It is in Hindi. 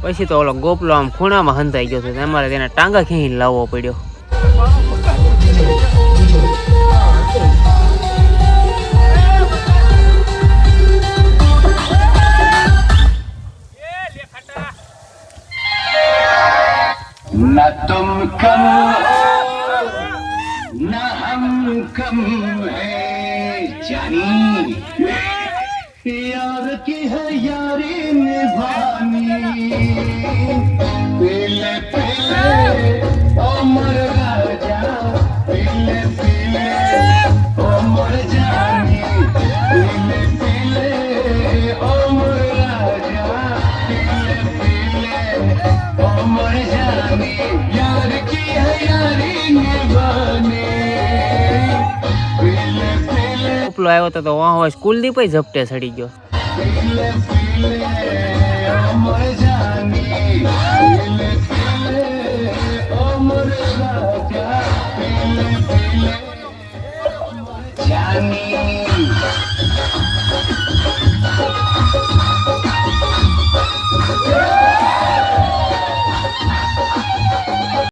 પછી તો ઓલો ગોપલો આમ ખૂણામાં હંધાઈ ગયો હતો, અમારે તેના ટાંગા ખેંચીને લાવવો પડ્યો. न तुम कम हो न हम कम है जानी यार की है यारी निभानी पीले पीले उमर राजा पीले पीले उमर जानी पीले पीले उमर राजा पीले पीले उमर जानी यार की है यारी निभानी पीले पीले ગોપલો આવ્યો તો વાહ કુલદીપ ઝપટે સડી ગયો. पीले पीले उमर जानी पीले पीले उमर राजा पीले पीले उमर जानी